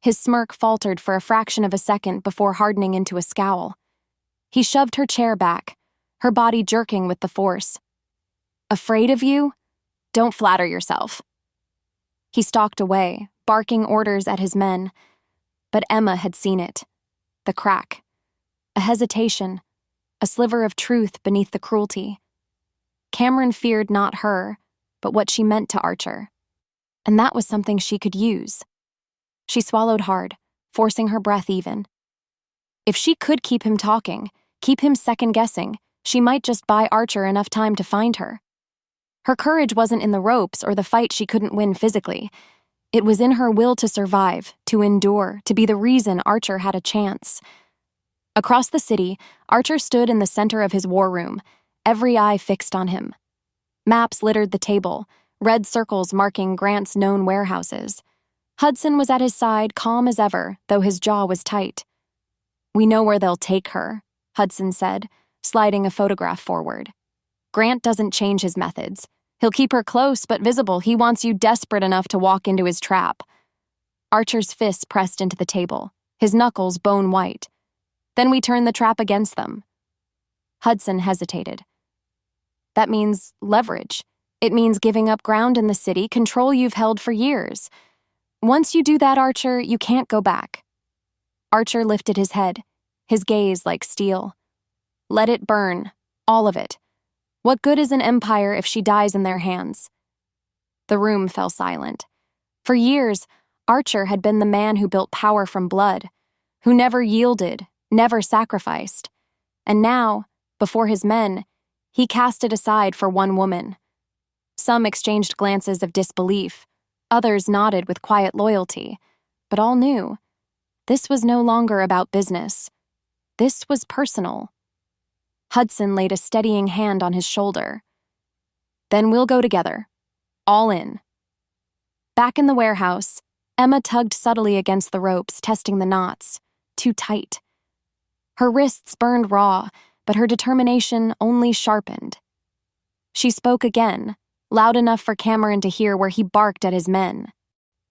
His smirk faltered for a fraction of a second before hardening into a scowl. He shoved her chair back, her body jerking with the force. "Afraid of you? Don't flatter yourself." He stalked away, barking orders at his men. But Emma had seen it. The crack. A hesitation. A sliver of truth beneath the cruelty. Cameron feared not her, but what she meant to Archer. And that was something she could use. She swallowed hard, forcing her breath even. If she could keep him talking, keep him second-guessing, she might just buy Archer enough time to find her. Her courage wasn't in the ropes or the fight she couldn't win physically. It was in her will to survive, to endure, to be the reason Archer had a chance. Across the city, Archer stood in the center of his war room, every eye fixed on him. Maps littered the table, red circles marking Grant's known warehouses. Hudson was at his side, calm as ever, though his jaw was tight. "We know where they'll take her," Hudson said, sliding a photograph forward. "Grant doesn't change his methods. He'll keep her close but visible. He wants you desperate enough to walk into his trap." Archer's fists pressed into the table, his knuckles bone white. "Then we turn the trap against them." Hudson hesitated. "That means leverage. It means giving up ground in the city, control you've held for years. Once you do that, Archer, you can't go back." Archer lifted his head, his gaze like steel. "Let it burn, all of it. What good is an empire if she dies in their hands?" The room fell silent. For years, Archer had been the man who built power from blood, who never yielded, never sacrificed. And now, before his men, he cast it aside for one woman. Some exchanged glances of disbelief, others nodded with quiet loyalty, but all knew this was no longer about business. This was personal. Hudson laid a steadying hand on his shoulder. "Then we'll go together. All in." Back in the warehouse, Emma tugged subtly against the ropes, testing the knots. Too tight. Her wrists burned raw, but her determination only sharpened. She spoke again, loud enough for Cameron to hear where he barked at his men.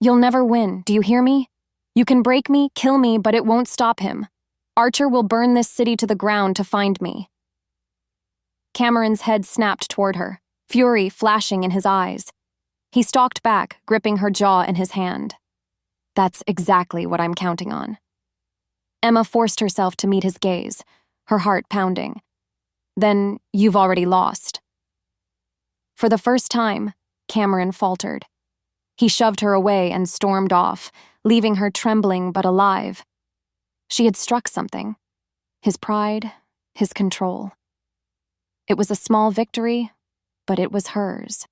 "You'll never win, do you hear me? You can break me, kill me, but it won't stop him. Archer will burn this city to the ground to find me." Cameron's head snapped toward her, fury flashing in his eyes. He stalked back, gripping her jaw in his hand. "That's exactly what I'm counting on." Emma forced herself to meet his gaze, her heart pounding. "Then you've already lost." For the first time, Cameron faltered. He shoved her away and stormed off, leaving her trembling but alive. She had struck something. His pride, his control. It was a small victory, but it was hers.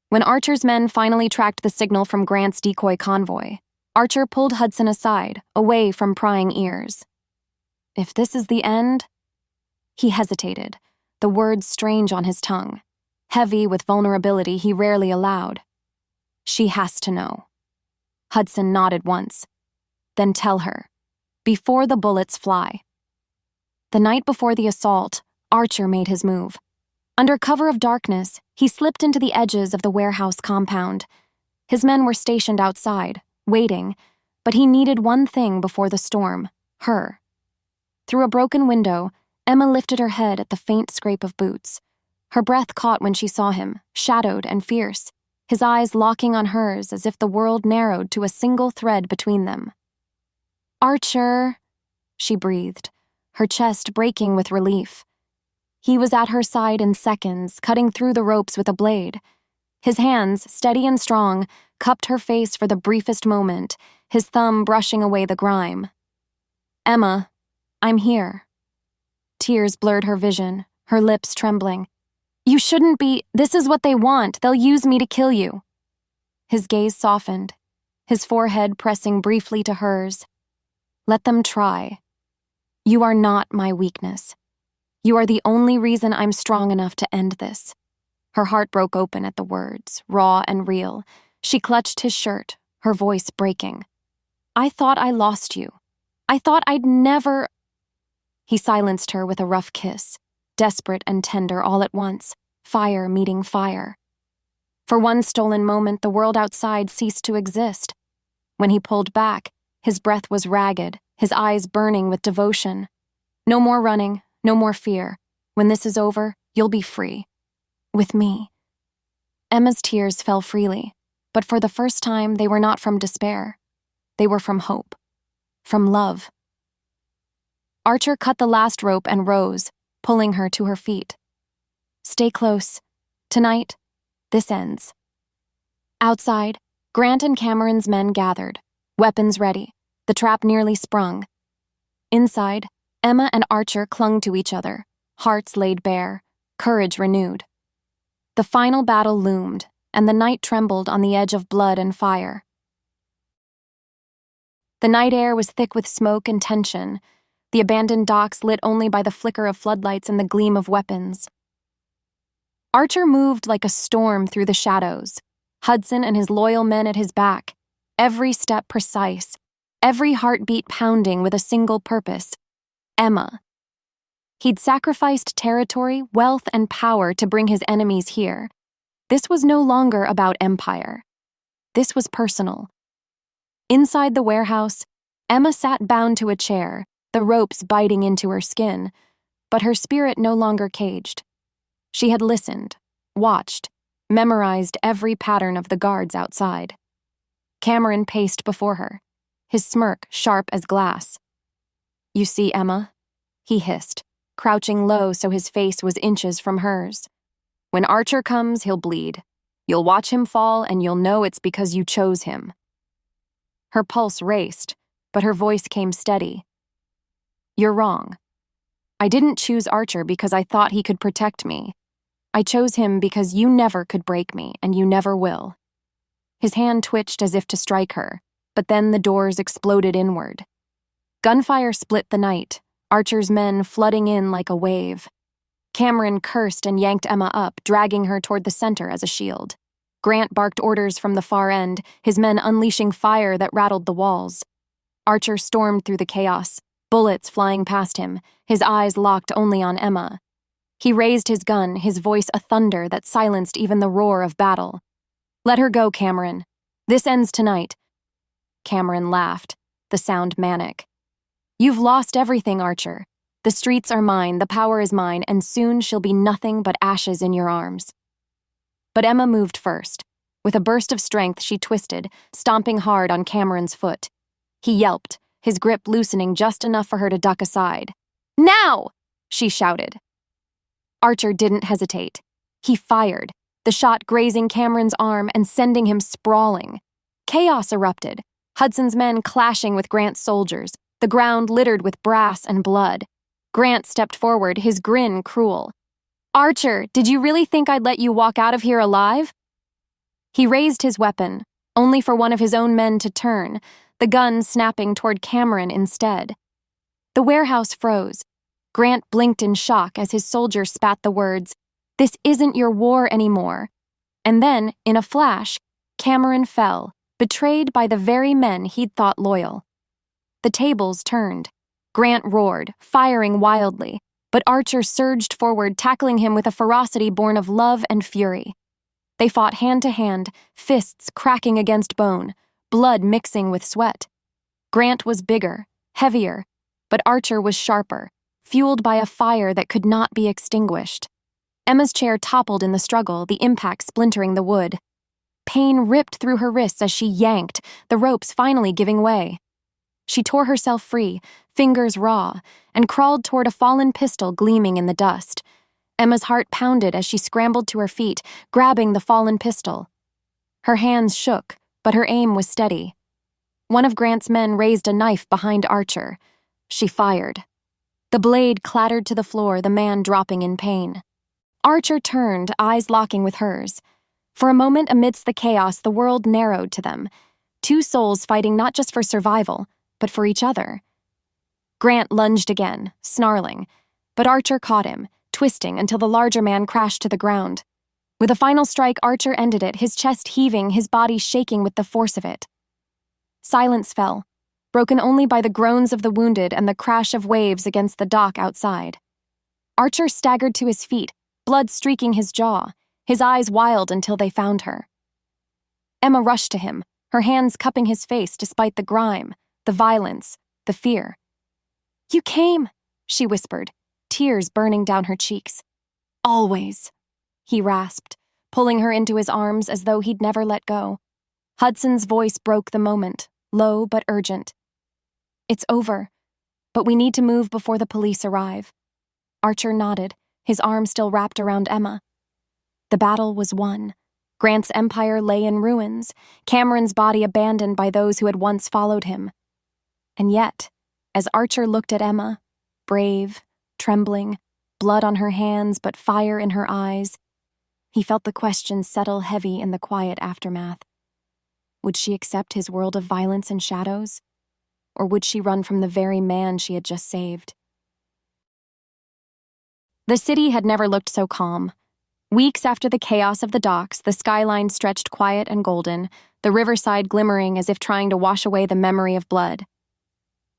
When Archer's men finally tracked the signal from Grant's decoy convoy, Archer pulled Hudson aside, away from prying ears. "If this is the end..." He hesitated, the words strange on his tongue, heavy with vulnerability he rarely allowed. She has to know. Hudson nodded once. Then tell her, before the bullets fly. The night before the assault, Archer made his move. Under cover of darkness, he slipped into the edges of the warehouse compound. His men were stationed outside, waiting, but he needed one thing before the storm, her. Through a broken window, Emma lifted her head at the faint scrape of boots. Her breath caught when she saw him, shadowed and fierce, his eyes locking on hers as if the world narrowed to a single thread between them. "Archer," she breathed, her chest breaking with relief. He was at her side in seconds, cutting through the ropes with a blade. His hands, steady and strong, cupped her face for the briefest moment, his thumb brushing away the grime. "Emma, I'm here." Tears blurred her vision, her lips trembling. "You shouldn't be. This is what they want. They'll use me to kill you." His gaze softened, his forehead pressing briefly to hers. "Let them try. You are not my weakness. You are the only reason I'm strong enough to end this." Her heart broke open at the words, raw and real. She clutched his shirt, her voice breaking. "I thought I lost you. I thought I'd never—" He silenced her with a rough kiss, desperate and tender all at once, fire meeting fire. For one stolen moment, the world outside ceased to exist. When he pulled back, his breath was ragged, his eyes burning with devotion. "No more running, no more fear. When this is over, you'll be free. With me." Emma's tears fell freely, but for the first time they were not from despair. They were from hope. From love. Archer cut the last rope and rose, pulling her to her feet. "Stay close. Tonight, this ends." Outside, Grant and Cameron's men gathered, weapons ready, the trap nearly sprung. Inside, Emma and Archer clung to each other, hearts laid bare, courage renewed. The final battle loomed, and the night trembled on the edge of blood and fire. The night air was thick with smoke and tension, the abandoned docks lit only by the flicker of floodlights and the gleam of weapons. Archer moved like a storm through the shadows, Hudson and his loyal men at his back, every step precise, every heartbeat pounding with a single purpose: Emma. He'd sacrificed territory, wealth, and power to bring his enemies here. This was no longer about empire. This was personal. Inside the warehouse, Emma sat bound to a chair, the ropes biting into her skin, but her spirit no longer caged. She had listened, watched, memorized every pattern of the guards outside. Cameron paced before her, his smirk sharp as glass. "You see, Emma?" he hissed, crouching low so his face was inches from hers. "When Archer comes, he'll bleed. You'll watch him fall, and you'll know it's because you chose him." Her pulse raced, but her voice came steady. "You're wrong. I didn't choose Archer because I thought he could protect me. I chose him because you never could break me, and you never will." His hand twitched as if to strike her, but then the doors exploded inward. Gunfire split the night, Archer's men flooding in like a wave. Cameron cursed and yanked Emma up, dragging her toward the center as a shield. Grant barked orders from the far end, his men unleashing fire that rattled the walls. Archer stormed through the chaos, bullets flying past him, his eyes locked only on Emma. He raised his gun, his voice a thunder that silenced even the roar of battle. "Let her go, Cameron. This ends tonight." Cameron laughed, the sound manic. "You've lost everything, Archer. The streets are mine, the power is mine, and soon she'll be nothing but ashes in your arms." But Emma moved first. With a burst of strength, she twisted, stomping hard on Cameron's foot. He yelped, his grip loosening just enough for her to duck aside. "Now!" she shouted. Archer didn't hesitate. He fired, the shot grazing Cameron's arm and sending him sprawling. Chaos erupted, Hudson's men clashing with Grant's soldiers, the ground littered with brass and blood. Grant stepped forward, his grin cruel. "Archer, did you really think I'd let you walk out of here alive?" He raised his weapon, only for one of his own men to turn, the gun snapping toward Cameron instead. The warehouse froze. Grant blinked in shock as his soldier spat the words, "This isn't your war anymore." And then, in a flash, Cameron fell, betrayed by the very men he'd thought loyal. The tables turned. Grant roared, firing wildly, but Archer surged forward, tackling him with a ferocity born of love and fury. They fought hand to hand, fists cracking against bone, blood mixing with sweat. Grant was bigger, heavier, but Archer was sharper, fueled by a fire that could not be extinguished. Emma's chair toppled in the struggle, the impact splintering the wood. Pain ripped through her wrists as she yanked, the ropes finally giving way. She tore herself free, fingers raw, and crawled toward a fallen pistol gleaming in the dust. Emma's heart pounded as she scrambled to her feet, grabbing the fallen pistol. Her hands shook, but her aim was steady. One of Grant's men raised a knife behind Archer. She fired. The blade clattered to the floor, the man dropping in pain. Archer turned, eyes locking with hers. For a moment amidst the chaos, the world narrowed to them. Two souls fighting not just for survival, but for each other. Grant lunged again, snarling, but Archer caught him, twisting until the larger man crashed to the ground. With a final strike, Archer ended it, his chest heaving, his body shaking with the force of it. Silence fell, broken only by the groans of the wounded and the crash of waves against the dock outside. Archer staggered to his feet, blood streaking his jaw, his eyes wild until they found her. Emma rushed to him, her hands cupping his face despite the grime, the violence, the fear. "You came," she whispered, tears burning down her cheeks. "Always," he rasped, pulling her into his arms as though he'd never let go. Hudson's voice broke the moment, low but urgent. "It's over, but we need to move before the police arrive." Archer nodded, his arm still wrapped around Emma. The battle was won. Grant's empire lay in ruins, Cameron's body abandoned by those who had once followed him. And yet, as Archer looked at Emma, brave, trembling, blood on her hands but fire in her eyes, he felt the question settle heavy in the quiet aftermath. Would she accept his world of violence and shadows? Or would she run from the very man she had just saved? The city had never looked so calm. Weeks after the chaos of the docks, the skyline stretched quiet and golden, the riverside glimmering as if trying to wash away the memory of blood.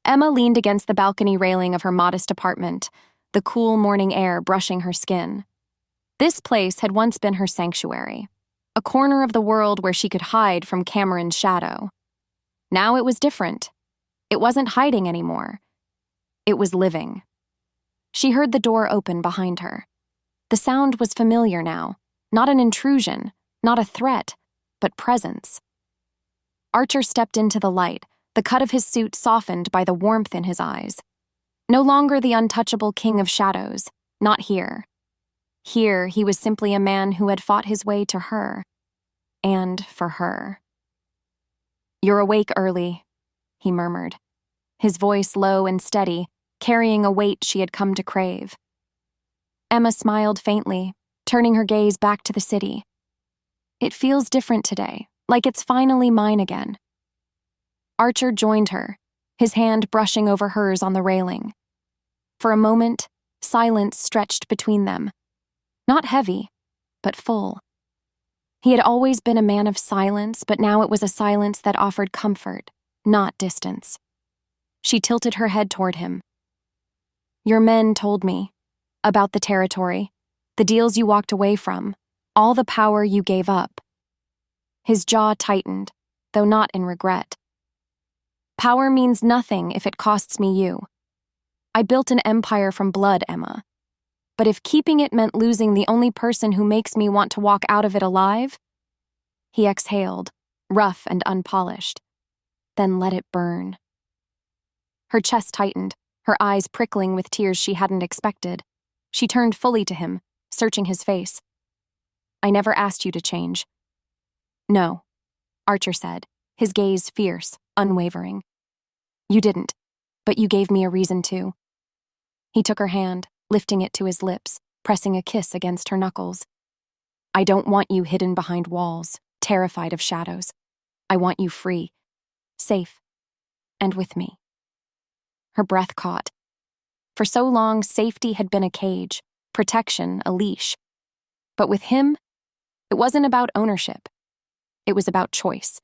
Emma leaned against the balcony railing of her modest apartment, the cool morning air brushing her skin. This place had once been her sanctuary, a corner of the world where she could hide from Cameron's shadow. Now it was different. It wasn't hiding anymore. It was living. She heard the door open behind her. The sound was familiar now, not an intrusion, not a threat, but presence. Archer stepped into the light, the cut of his suit softened by the warmth in his eyes. No longer the untouchable king of shadows, not here. Here, he was simply a man who had fought his way to her, and for her. "You're awake early," he murmured, his voice low and steady, carrying a weight she had come to crave. Emma smiled faintly, turning her gaze back to the city. "It feels different today, like it's finally mine again." Archer joined her, his hand brushing over hers on the railing. For a moment, silence stretched between them. Not heavy, but full. He had always been a man of silence, but now it was a silence that offered comfort, not distance. She tilted her head toward him. "Your men told me about the territory, the deals you walked away from, all the power you gave up." His jaw tightened, though not in regret. "Power means nothing if it costs me you. I built an empire from blood, Emma. But if keeping it meant losing the only person who makes me want to walk out of it alive..." He exhaled, rough and unpolished. "Then let it burn." Her chest tightened, her eyes prickling with tears she hadn't expected. She turned fully to him, searching his face. "I never asked you to change." "No," Archer said, his gaze fierce, unwavering. "You didn't, but you gave me a reason to." He took her hand, lifting it to his lips, pressing a kiss against her knuckles. "I don't want you hidden behind walls, terrified of shadows. I want you free, safe, and with me." Her breath caught. For so long, safety had been a cage, protection a leash. But with him, it wasn't about ownership. It was about choice.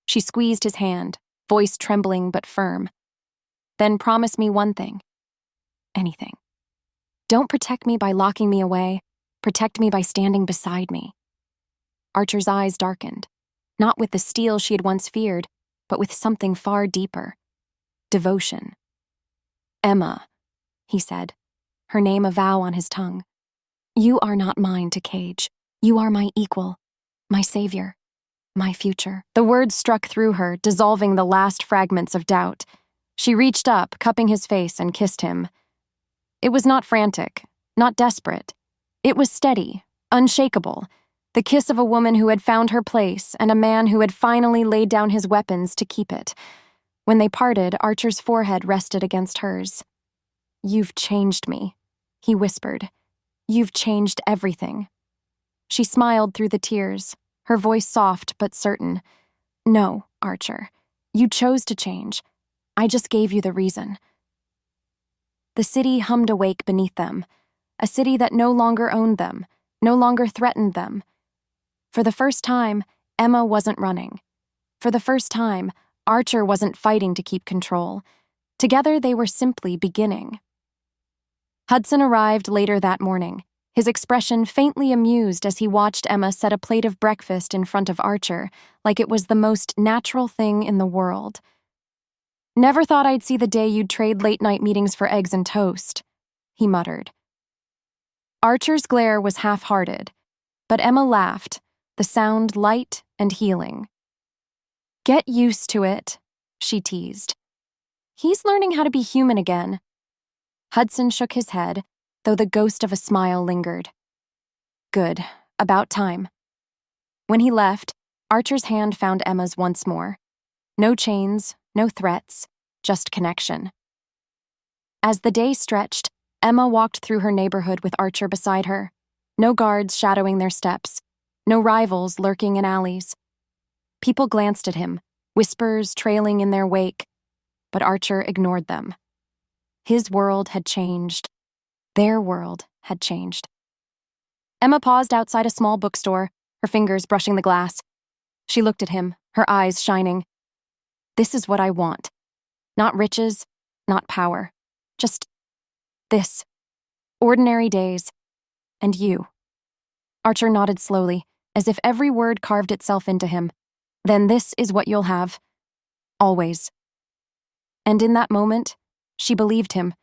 She squeezed his hand, voice trembling but firm. Then promise me one thing. Anything. Don't protect me by locking me away. Protect me by standing beside me. Archer's eyes darkened, not with the steel she had once feared, but with something far deeper. Devotion. Emma, he said, her name a vow on his tongue. You are not mine to cage. You are my equal, my savior, my future. The words struck through her, dissolving the last fragments of doubt. She reached up, cupping his face, and kissed him. It was not frantic, not desperate. It was steady, unshakable, the kiss of a woman who had found her place and a man who had finally laid down his weapons to keep it. When they parted, Archer's forehead rested against hers. You've changed me, he whispered. You've changed everything. She smiled through the tears, her voice soft but certain. No, Archer, you chose to change. I just gave you the reason. The city hummed awake beneath them, a city that no longer owned them, no longer threatened them. For the first time, Emma wasn't running. For the first time, Archer wasn't fighting to keep control. Together, they were simply beginning. Hudson arrived later that morning, his expression faintly amused as he watched Emma set a plate of breakfast in front of Archer, like it was the most natural thing in the world. Never thought I'd see the day you'd trade late-night meetings for eggs and toast, he muttered. Archer's glare was half-hearted, but Emma laughed, the sound light and healing. Get used to it, she teased. He's learning how to be human again. Hudson shook his head, though the ghost of a smile lingered. Good, about time. When he left, Archer's hand found Emma's once more. No chains, no threats, just connection. As the day stretched, Emma walked through her neighborhood with Archer beside her. No guards shadowing their steps, no rivals lurking in alleys. People glanced at him, whispers trailing in their wake, but Archer ignored them. His world had changed. Their world had changed. Emma paused outside a small bookstore, her fingers brushing the glass. She looked at him, her eyes shining. This is what I want. Not riches, not power. Just this. Ordinary days. And you. Archer nodded slowly, as if every word carved itself into him. Then this is what you'll have. Always. And in that moment, she believed him,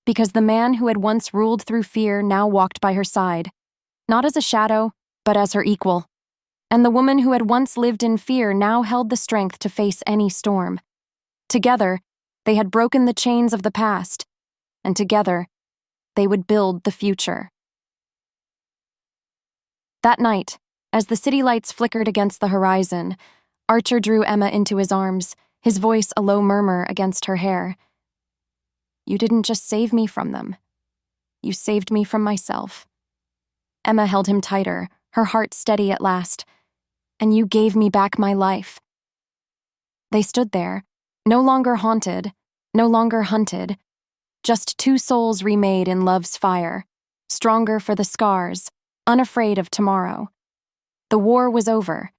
because the man who had once ruled through fear now walked by her side, not as a shadow, but as her equal. And the woman who had once lived in fear now held the strength to face any storm. Together, they had broken the chains of the past, and together, they would build the future. That night, as the city lights flickered against the horizon, Archer drew Emma into his arms, his voice a low murmur against her hair. You didn't just save me from them. You saved me from myself. Emma held him tighter, her heart steady at last. And you gave me back my life. They stood there, no longer haunted, no longer hunted, just two souls remade in love's fire, stronger for the scars, unafraid of tomorrow. The war was over.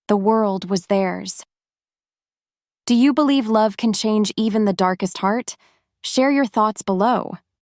The world was theirs. Do you believe love can change even the darkest heart? Share your thoughts below.